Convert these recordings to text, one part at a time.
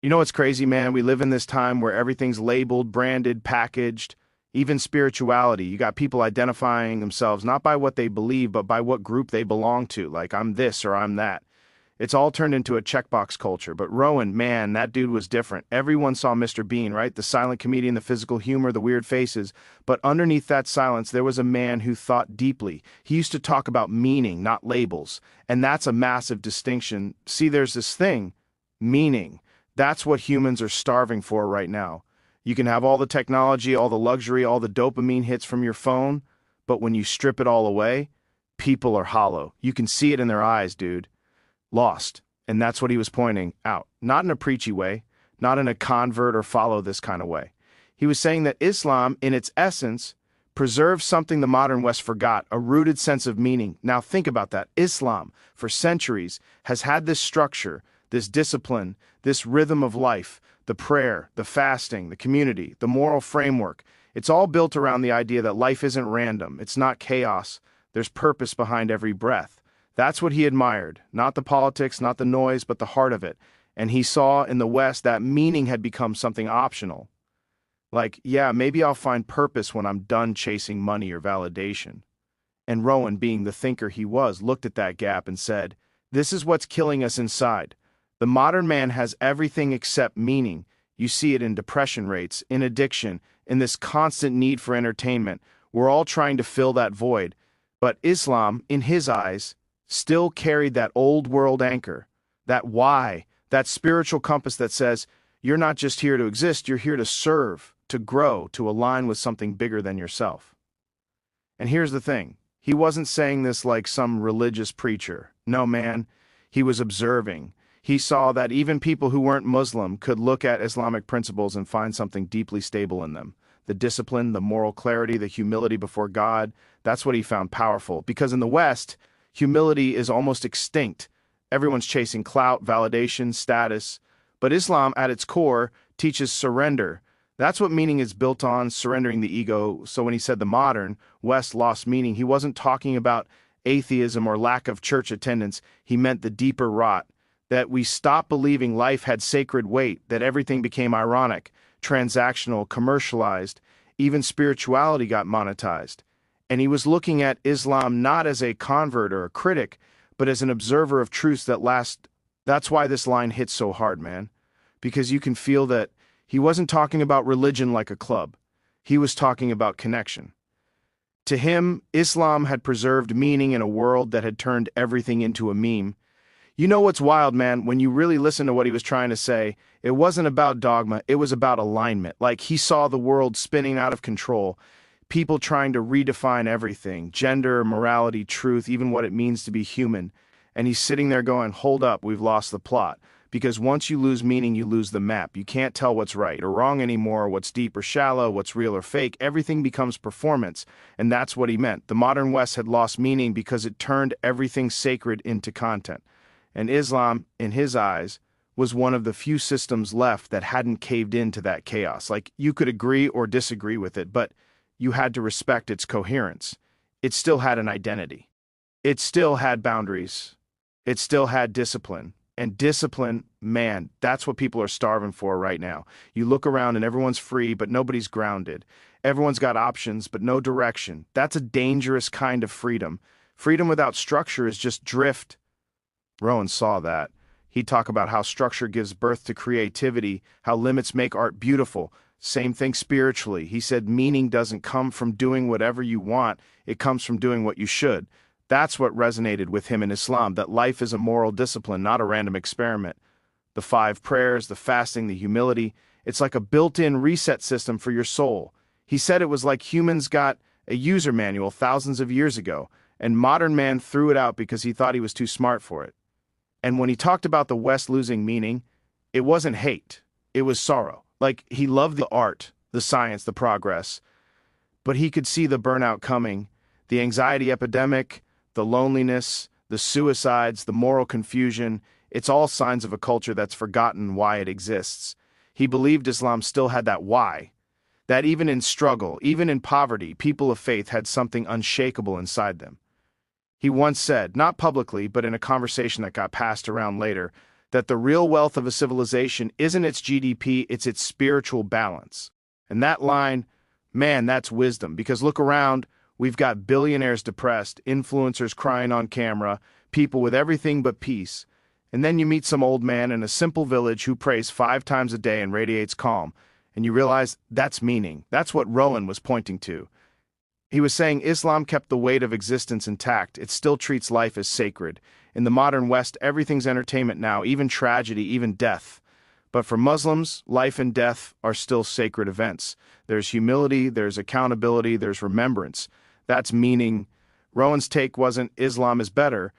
You know what's crazy, man? We live in this time where everything's labeled, branded, packaged, even spirituality. You got people identifying themselves not by what they believe, but by what group they belong to. Like, I'm this or I'm that. It's all turned into a checkbox culture. But Rowan, man, that dude was different. Everyone saw Mr. Bean, right? The silent comedian, the physical humor, the weird faces. But underneath that silence, there was a man who thought deeply. He used to talk about meaning, not labels. And that's a massive distinction. See, there's this thing, meaning. That's what humans are starving for right now. You can have all the technology, all the luxury, all the dopamine hits from your phone, but when you strip it all away, people are hollow. You can see it in their eyes, dude. Lost. And that's what he was pointing out. Not in a preachy way, not in a convert or follow this kind of way. He was saying that Islam, in its essence, preserves something the modern West forgot, a rooted sense of meaning. Now think about that. Islam, for centuries, has had this structure, this discipline, this rhythm of life, the prayer, the fasting, the community, the moral framework. It's all built around the idea that life isn't random, it's not chaos, there's purpose behind every breath. That's what he admired, not the politics, not the noise, but the heart of it. And he saw in the West that meaning had become something optional. Like, yeah, maybe I'll find purpose when I'm done chasing money or validation. And Rowan, being the thinker he was, looked at that gap and said, this is what's killing us inside. The modern man has everything except meaning. You see it in depression rates, in addiction, in this constant need for entertainment. We're all trying to fill that void. But Islam, in his eyes, still carried that old world anchor, that why, that spiritual compass that says, you're not just here to exist, you're here to serve, to grow, to align with something bigger than yourself. And here's the thing, he wasn't saying this like some religious preacher. No, man, he was observing. He saw that even people who weren't Muslim could look at Islamic principles and find something deeply stable in them. The discipline, the moral clarity, the humility before God, that's what he found powerful. Because in the West, humility is almost extinct. Everyone's chasing clout, validation, status. But Islam, at its core, teaches surrender. That's what meaning is built on, surrendering the ego. So when he said the modern West lost meaning, he wasn't talking about atheism or lack of church attendance. He meant the deeper rot, that we stopped believing life had sacred weight, that everything became ironic, transactional, commercialized, even spirituality got monetized. And he was looking at Islam not as a convert or a critic, but as an observer of truths that last. That's why this line hits so hard, man. Because you can feel that he wasn't talking about religion like a club. He was talking about connection. To him, Islam had preserved meaning in a world that had turned everything into a meme. You know what's wild, man? When you really listen to what he was trying to say, it wasn't about dogma, it was about alignment. Like, he saw the world spinning out of control, people trying to redefine everything, gender, morality, truth, even what it means to be human. And he's sitting there going, hold up, we've lost the plot. Because once you lose meaning, you lose the map. You can't tell what's right or wrong anymore, what's deep or shallow, what's real or fake. Everything becomes performance. And that's what he meant. The modern West had lost meaning because it turned everything sacred into content. And Islam, in his eyes, was one of the few systems left that hadn't caved into that chaos. Like, you could agree or disagree with it, but you had to respect its coherence. It still had an identity. It still had boundaries. It still had discipline. And discipline, man, that's what people are starving for right now. You look around and everyone's free, but nobody's grounded. Everyone's got options, but no direction. That's a dangerous kind of freedom. Freedom without structure is just drift. Rowan saw that. He'd talk about how structure gives birth to creativity, how limits make art beautiful. Same thing spiritually. He said meaning doesn't come from doing whatever you want, it comes from doing what you should. That's what resonated with him in Islam, that life is a moral discipline, not a random experiment. The 5 prayers, the fasting, the humility, it's like a built-in reset system for your soul. He said it was like humans got a user manual thousands of years ago, and modern man threw it out because he thought he was too smart for it. And when he talked about the West losing meaning, it wasn't hate, it was sorrow. Like, he loved the art, the science, the progress, but he could see the burnout coming, the anxiety epidemic, the loneliness, the suicides, the moral confusion. It's all signs of a culture that's forgotten why it exists. He believed Islam still had that why, that even in struggle, even in poverty, people of faith had something unshakable inside them. He once said, not publicly, but in a conversation that got passed around later, that the real wealth of a civilization isn't its GDP, it's its spiritual balance. And that line, man, that's wisdom, because look around, we've got billionaires depressed, influencers crying on camera, people with everything but peace. And then you meet some old man in a simple village who prays 5 times a day and radiates calm, and you realize that's meaning. That's what Rowan was pointing to. He was saying Islam kept the weight of existence intact. It still treats life as sacred. In the modern West, everything's entertainment now, even tragedy, even death. But for Muslims, life and death are still sacred events. There's humility, there's accountability, there's remembrance. That's meaning. Rowan's take wasn't Islam is better.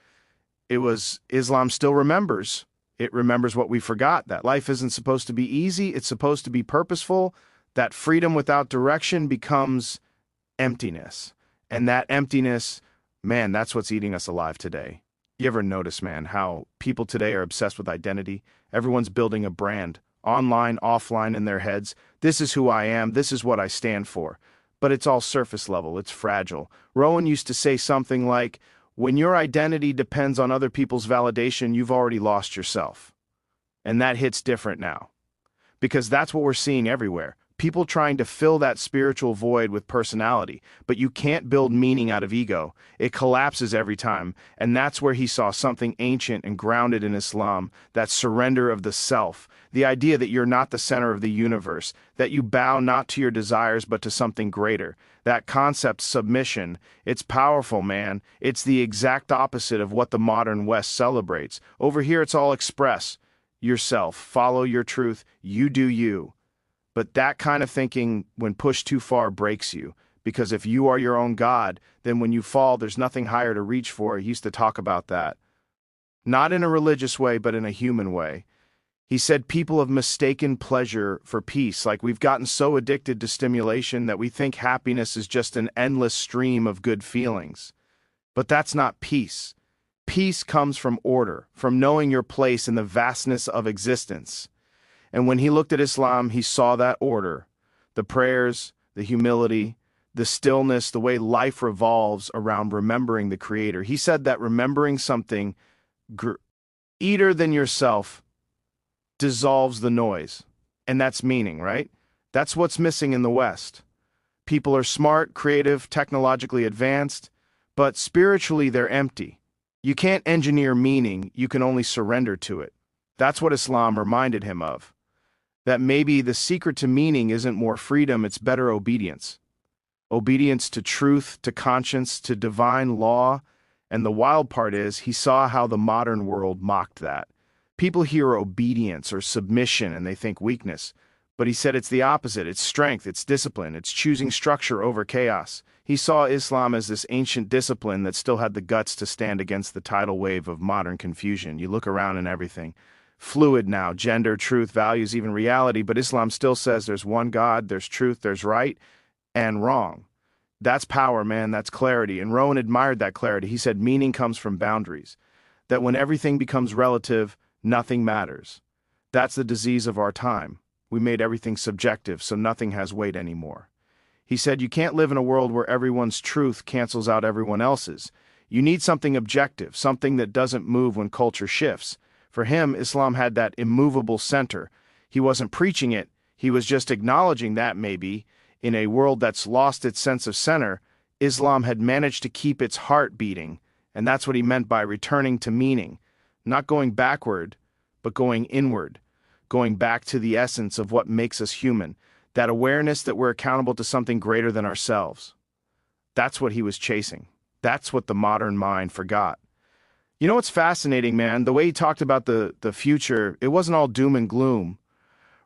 It was Islam still remembers. It remembers what we forgot, that life isn't supposed to be easy, it's supposed to be purposeful, that freedom without direction becomes emptiness. And that emptiness, man, that's what's eating us alive today. You ever notice, man, how people today are obsessed with identity? Everyone's building a brand, online, offline, in their heads. This is who I am, this is what I stand for. But it's all surface level, it's fragile. Rowan used to say something like, when your identity depends on other people's validation, you've already lost yourself. And that hits different now. Because that's what we're seeing everywhere. People trying to fill that spiritual void with personality, but you can't build meaning out of ego. It collapses every time, and that's where he saw something ancient and grounded in Islam, that surrender of the self, the idea that you're not the center of the universe, that you bow not to your desires but to something greater. That concept, submission, it's powerful, man. It's the exact opposite of what the modern West celebrates. Over here it's all express. Yourself, follow your truth, you do you. But that kind of thinking, when pushed too far, breaks you. Because if you are your own God, then when you fall, there's nothing higher to reach for. He used to talk about that. Not in a religious way, but in a human way. He said people have mistaken pleasure for peace, like we've gotten so addicted to stimulation that we think happiness is just an endless stream of good feelings. But that's not peace. Peace comes from order, from knowing your place in the vastness of existence. And when he looked at Islam, he saw that order, the prayers, the humility, the stillness, the way life revolves around remembering the Creator. He said that remembering something greater than yourself dissolves the noise. And that's meaning, right? That's what's missing in the West. People are smart, creative, technologically advanced, but spiritually they're empty. You can't engineer meaning, you can only surrender to it. That's what Islam reminded him of. That maybe the secret to meaning isn't more freedom, it's better obedience. Obedience to truth, to conscience, to divine law. And the wild part is, he saw how the modern world mocked that. People hear obedience or submission and they think weakness. But he said it's the opposite, it's strength, it's discipline, it's choosing structure over chaos. He saw Islam as this ancient discipline that still had the guts to stand against the tidal wave of modern confusion. You look around and everything. Fluid now, gender, truth, values, even reality, but Islam still says there's one God, there's truth, there's right and wrong. That's power, man, that's clarity, and Rowan admired that clarity. He said meaning comes from boundaries, that when everything becomes relative, nothing matters. That's the disease of our time. We made everything subjective, so nothing has weight anymore. He said you can't live in a world where everyone's truth cancels out everyone else's. You need something objective, something that doesn't move when culture shifts. For him, Islam had that immovable center. He wasn't preaching it, he was just acknowledging that maybe, in a world that's lost its sense of center, Islam had managed to keep its heart beating, and that's what he meant by returning to meaning. Not going backward, but going inward, going back to the essence of what makes us human, that awareness that we're accountable to something greater than ourselves. That's what he was chasing. That's what the modern mind forgot. You know what's fascinating, man? The way he talked about the future, it wasn't all doom and gloom.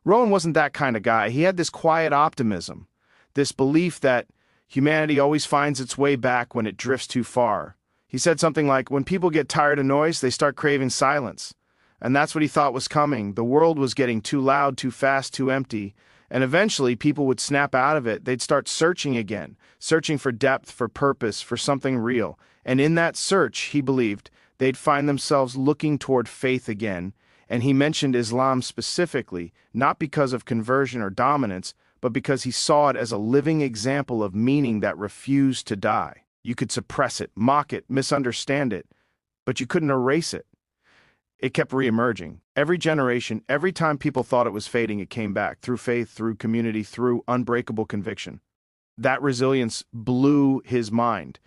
Rowan wasn't that kind of guy. He had this quiet optimism, this belief that humanity always finds its way back when it drifts too far. He said something like, when people get tired of noise, they start craving silence. And that's what he thought was coming. The world was getting too loud, too fast, too empty. And eventually people would snap out of it. They'd start searching again, searching for depth, for purpose, for something real. And in that search, he believed, they'd find themselves looking toward faith again. And he mentioned Islam specifically, not because of conversion or dominance, but because he saw it as a living example of meaning that refused to die. You could suppress it, mock it, misunderstand it, but you couldn't erase it. It kept re-emerging. Every generation, every time people thought it was fading, it came back, through faith, through community, through unbreakable conviction. That resilience blew his mind.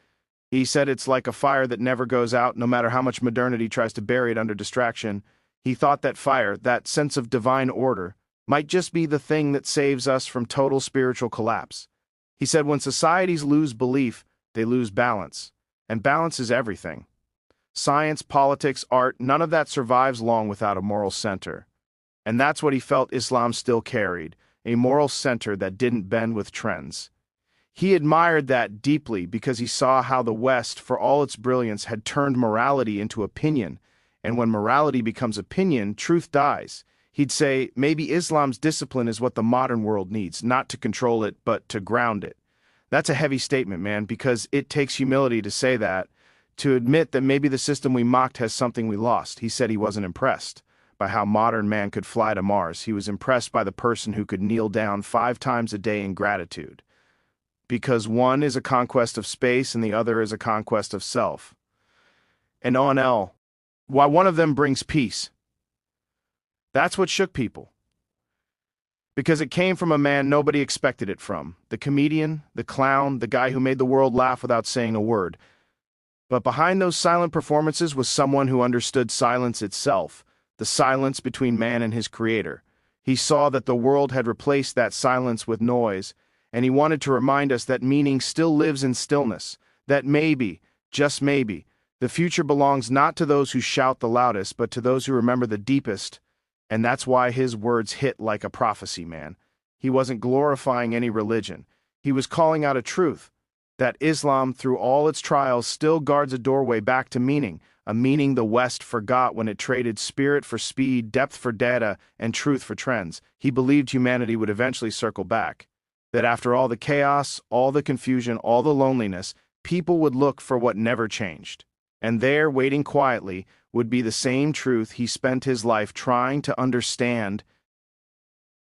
He said it's like a fire that never goes out, no matter how much modernity tries to bury it under distraction. He thought that fire, that sense of divine order, might just be the thing that saves us from total spiritual collapse. He said when societies lose belief, they lose balance. And balance is everything. Science, politics, art, none of that survives long without a moral center. And that's what he felt Islam still carried, a moral center that didn't bend with trends. He admired that deeply because he saw how the West, for all its brilliance, had turned morality into opinion. And when morality becomes opinion, truth dies. He'd say, maybe Islam's discipline is what the modern world needs, not to control it, but to ground it. That's a heavy statement, man, because it takes humility to say that, to admit that maybe the system we mocked has something we lost. He said he wasn't impressed by how modern man could fly to Mars. He was impressed by the person who could kneel down 5 times a day in gratitude. Because one is a conquest of space and the other is a conquest of self. And ONL, why one of them brings peace. That's what shook people. Because it came from a man nobody expected it from. The comedian, the clown, the guy who made the world laugh without saying a word. But behind those silent performances was someone who understood silence itself, the silence between man and his creator. He saw that the world had replaced that silence with noise, and he wanted to remind us that meaning still lives in stillness, that maybe, just maybe, the future belongs not to those who shout the loudest, but to those who remember the deepest. And that's why his words hit like a prophecy, man. He wasn't glorifying any religion. He was calling out a truth, that Islam, through all its trials, still guards a doorway back to meaning, a meaning the West forgot when it traded spirit for speed, depth for data, and truth for trends. He believed humanity would eventually circle back, that after all the chaos, all the confusion, all the loneliness, people would look for what never changed. And there, waiting quietly, would be the same truth he spent his life trying to understand